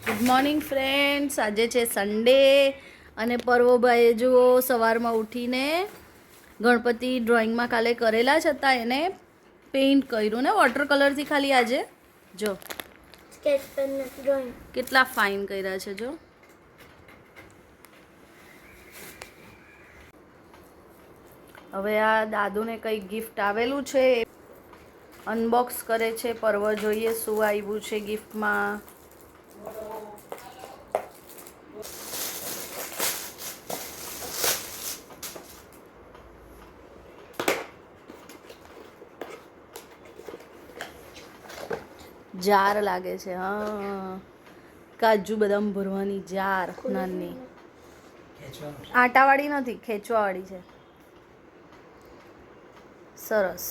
Good morning friends, આજે છે Sunday અને પર્વભાઈએ જુઓ સવારમાં ઉઠીને ગણપતિ ડ્રોઈંગમાં કાલે કરેલા જ હતા એને પેઇન્ટ કર્યું ને વોટર કલરથી ખાલી આજે જો સ્કેચ પેન ડ્રોઈંગ કેટલા ફાઇન કર્યા છે જો. હવે આ દાદુને કંઈ ગિફ્ટ આવેલું છે અનબોક્સ કરે છે. પર્વ જોઈએ શું આવ્યું છે ગિફ્ટમાં. જાર લાગે છે. હા, કાજુ બદામ ભરવાની જાર નાની, આટાવાળી નથી, ખેંચવાવાળી છે. સરસ.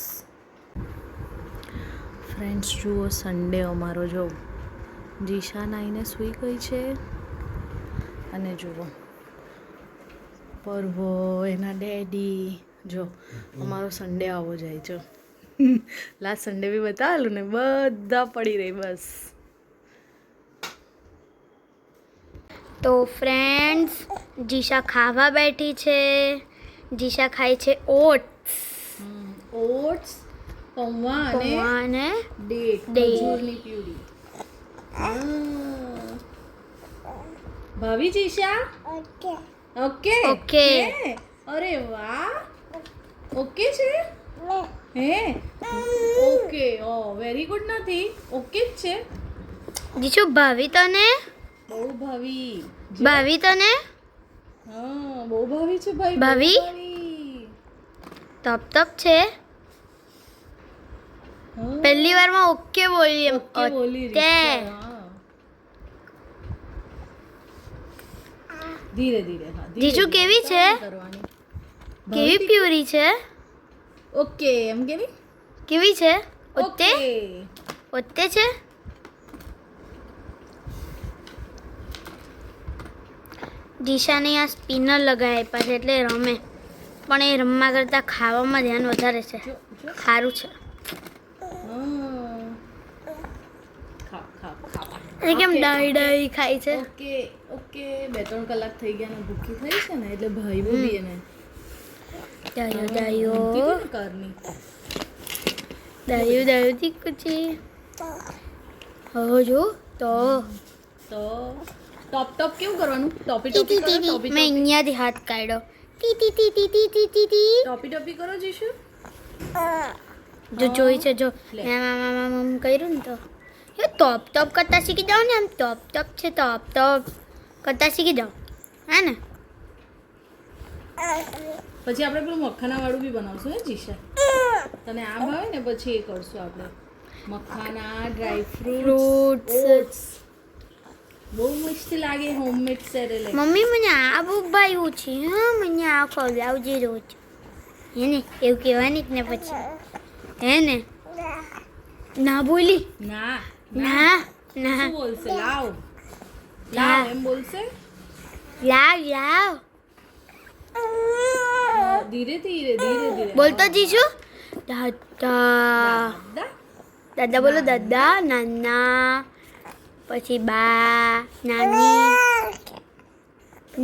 ફ્રેન્ડ્સ જુઓ સન્ડે અમારો જો જીશાન આવીને સૂઈ ગઈ છે અને જુઓ પર્વો એના ડેડી જો અમારો સન્ડે આવો જાય છે. લાસ્ટ સન્ડે બી બતાવેલું ને બધા પડી રહી બસ. તો ફ્રેન્ડ્સ જીશા ખાવા બેઠી છે. જીશા ખાય છે ઓટ્સ પૌવા અને ડેટ ખજૂરની પ્યુરી. ભાવી જીશા ઓકે ઓકે. અરે વાહ, ઓકે છે હે ઓકે. ઓ વેરી ગુડ નથી, ઓકે જ છે. જીશુ ભાવી તને બહુ ભાવી તને હા, બહુ ભાવી છે ભાઈ. ભાવી? તપ છે. હા. પહેલી વારમાં ઓકે બોલી એમ ઓકે બોલી તે હા. ધીરે ધીરે હા. જીજુ કેવી છે? કરવાની કેવી પ્યુરી છે? ઓકે એમ કેવી કેવી છે? ઓતે ઓકે. ઓતે છે. જીશાને આ સ્પિનર લગાવી આપ્યા છે એટલે રમે, પણ એ રમવા કરતાં ખાવામાં ધ્યાન વધારે છે. જો જો સારું છે. હા. ખા ખા ખા. એ કેમ ડાઈ ખાય છે? Okay okay. 2-3 કલાક થઈ ગયા ને ભૂખી થઈ છે ને એટલે ભાઈ બી એને ડાયો કીધું ને કારની. ડાયો દીકુ છે. હો જો તો તો ટોપ કેવું કરવાનું? ટોપી ટોપી કરો. ટોપી મેં અહીંયાથી હાથ કાઢ્યો. ટી ટોપી કરો જીશુ. જો જોઈ છે જો લે. આમ કર્યું ને તો એ ટોપ કરતા શીખી જાઓ ને. આમ ટોપ છે, ટોપ કરતા શીખી જાઓ હે ને. પછી આપણે પેલું મખાના વાળું બી બનાવશું ને જીશા. તને આ ભાવે ને પછી એ કરશું આપણે મખાના ડ્રાય ફ્રૂટ્સ ઓટ્સ. બહુ મસ્ત લાગે હોમમેડ સેરેલેક. મમ્મી મને આ બહુ ભાવ્યું છે. હા મને આ ખવડાવજે રોજ હે ને. એવું કહેવાની જ ને પછી હે ને. ના બોલી ના ના ના શું બોલશે? લાવ હા. એમ બોલશે. લાવ ધીરે ધીરે બોલતો જીશુ. દાદા દાદા બોલો. દાદા નાના પછી બા નાની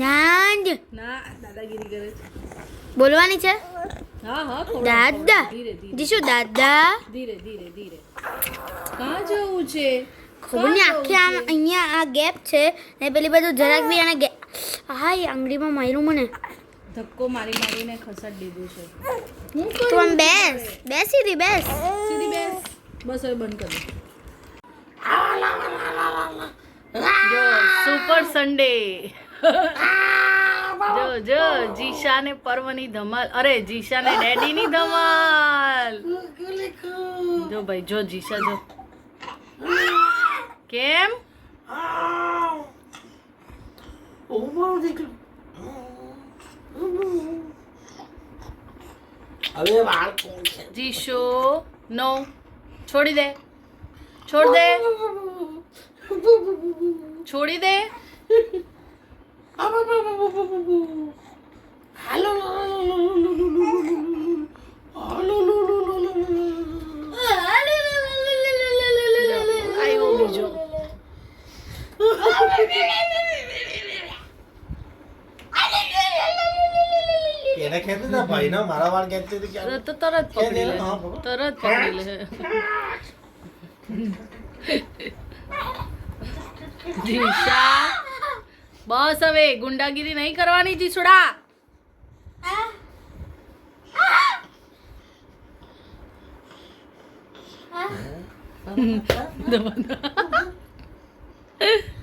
નાંદ ના દાદાગીરી કરે છે. બોલવાની છે. હા હા થોડું દાદા ધીરે ધીરે જીશુ દાદા ધીરે. કાં જવું છે? ખબર ને આખી આમ અહીંયા આ ગેપ છે ને પેલી બધું જરાક બી આને હાય આંગળીમાં માર્યું મને. ધક્કો મારીને ખસાડી દીધું છે. હું તું આમ બેસ સીધી બેસ. સીધી બેસ. બસ હવે બંધ કરી. જો સુપર સન્ડે. જો જીશા ને પર્વની ધમાલ. અરે જીશા ને ડેડી ની ધમાલ. જો ભાઈ જો જીશા જો કેમ જીશો નો છોડી દે છોડી દે. આવ્યો બીજો. ભાઈના મારા વાળ ખેંચતી હતી ક્યારે? તો તરત પકડી લે, હા, પકડો. તરત પકડી લે. જીશા બસ હવે ગુંડાગીરી નહીં કરવાની જીસુડા.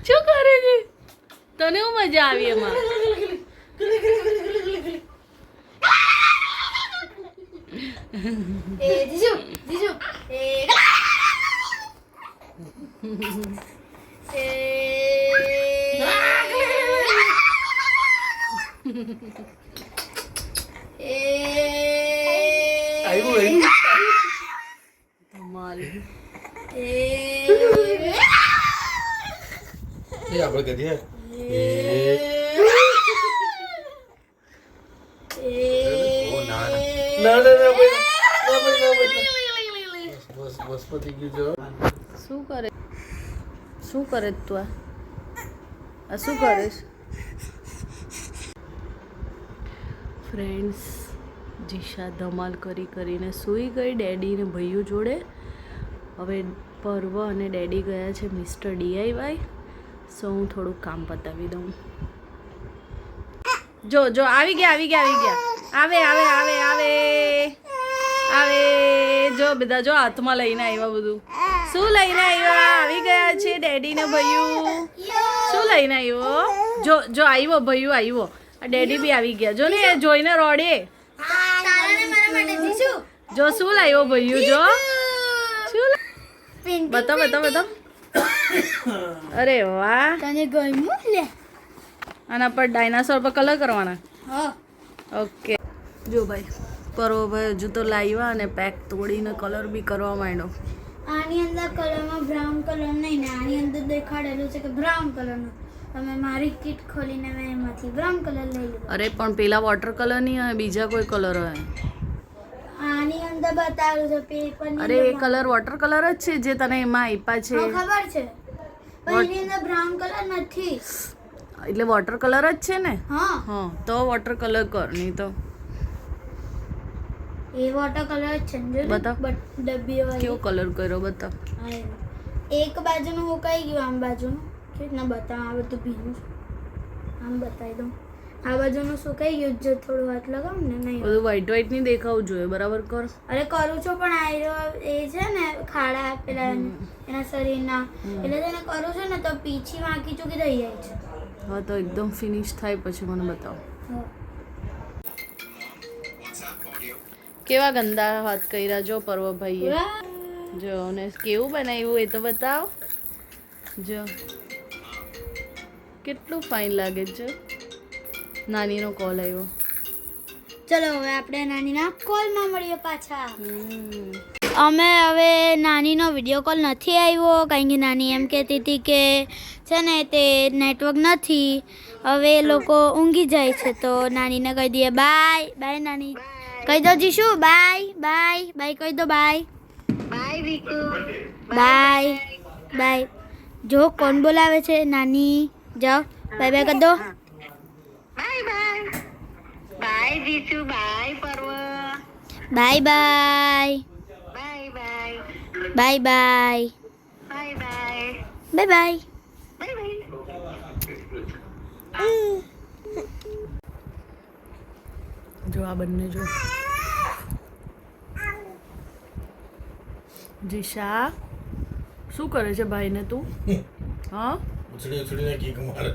શું કરે છે? તને હું મજા આવી એમાં? જીજુ જીજુ આવ્યું. ધમાલ. એ આપણે કરીએ. ઓ ના ના ના ના ભાઈ. ના ભાઈ, ના ભાઈ. બસ બસ પતી ગયું છે. શું કરે તું આ શું કરે છે? ફ્રેન્ડ્સ, જીશા ધમાલ કરીને સૂઈ ગઈ ડેડી ને ભૈયું જોડે. હવે પર્વ અને ડેડી ગયા છે મિસ્ટર DIY. સો હું થોડુંક કામ પતાવી દઉં. જો જો આવી ગયા આવે આવે આવે આવે આવે. જો બધા જો હાથમાં લઈને આવ્યા બધું. શું લઈને આવ્યા? આવી ગયા છે ડેડી ને ભૈયું. શું લઈને આવ્યો? જો જો આવ્યો ભૈયું આવ્યો. આ ડેડી બી આવી ગયા. જો ને એ જોઈને રોડે. જો શું લાવ્યો ભૈયું? જો શું બતાવ. અરે વાહ. તને ગમ્યું લે? આના પર ડાયનાસોર પર કલર કરવાના. હા ઓકે. જો ભાઈ પર્વભાઈ હજુ તો લાવ્યા અને પેક તોડીને કલર બી કરવા માંડ્યો. આની અંદર કલરમાં બ્રાઉન કલર નહીં ને આની અંદર દેખાડેલું છે કે બ્રાઉન કલરનો. તમે મારી કિટ ખોલીને મેં એમાંથી બ્રાઉન કલર લઈ લીધો. અરે પણ પેલા વોટર કલર નહીં હોય, બીજા કોઈ કલર હોય. આની અંદર બતાવેલું છે પેપરની. અરે એ કલર વોટર કલર જ છે જે તને એમાં આપ્યા છે. ખબર છે પણ એની અંદર બ્રાઉન કલર નથી. એટલે વોટર કલર જ છે ને? હા હા તો વોટર કલર કર, નહીં તો એ વોટર કલર જ છે ને. બતાવ. ડબ્બી કેવો કલર કર્યો બતાવ. એક બાજુનું હુકાઈ ગયું, આમ બાજુનું કેવી રીતના બતાવ? આ બધું ભીનું છે. આમ બતાવી દઉં. આ બાજુનું સુકાઈ ગયું. જો થોડું હાથ લગાવ ને. નહીં બધું વ્હાઈટ નહીં દેખાવું જોઈએ. બરાબર કર. અરે કરું છું પણ એ છે ને ખાડા પેલા એના શરીરના, એટલે છે ને કરું છું ને તો પીછી વાંકી ચૂકી થઈ જાય છે. હા તો એકદમ ફિનિશ થાય પછી મને બતાવો. હા. કેવા ગંદા હાથ કર્યા જો પર્વભાઈએ. જો ને કેવું બનાવ્યું એ તો બતાવ. જો કેટલું ફાઇન લાગે છે. નાનીનો કોલ આવ્યો. ચલો હવે આપણે નાનીના કોલમાં મળીએ પાછા. અમે હવે નાનીનો વિડીયો કોલ નથી આવ્યો કારણ કે નાની એમ કહેતી હતી કે છે ને તે નેટવર્ક નથી. હવે એ લોકો ઊંઘી જાય છે તો નાનીને કહી દઈએ બાય બાય. નાની કહી દો જીશુ બાય બાય બાય કહી દો બાય બાય બાય. જો કોણ બોલાવે છે? નાની જાઓ બાય બાય કરી દો. બાય જીસુ, બાય પર્વ, bye bye bye bye, bye bye bye bye, bye bye. Bye bye. જો આ બંને જો. જીશા શું કરે છે ભાઈને તું? હા ઉછળીને કિક મારે.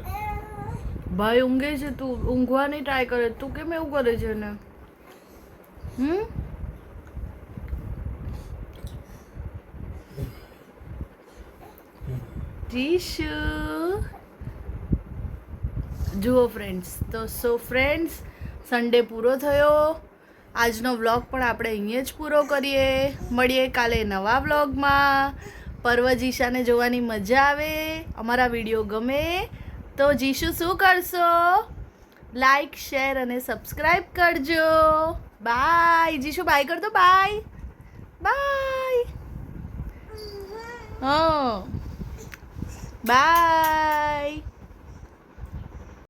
ભાઈ ઊંઘે છે, તું ઊંઘવાની ટ્રાય કરે. તું કેમ એવું કરે છે ને? જીશુ જુઓ ફ્રેન્ડ્સ. તો ફ્રેન્ડ્સ સન્ડે પૂરો થયો. આજનો વ્લોગ પણ આપણે અહીંયા જ પૂરો કરીએ. મળીએ કાલે નવા વ્લોગમાં. પર્વ જીશાને જોવાની મજા આવે. અમારા વિડીયો ગમે તો જીશુ શું કરશો? લાઈક શેર અને સબસ્ક્રાઈબ કરજો. બાય જીશુ. બાય કર દો. Bye bye. હા બાય.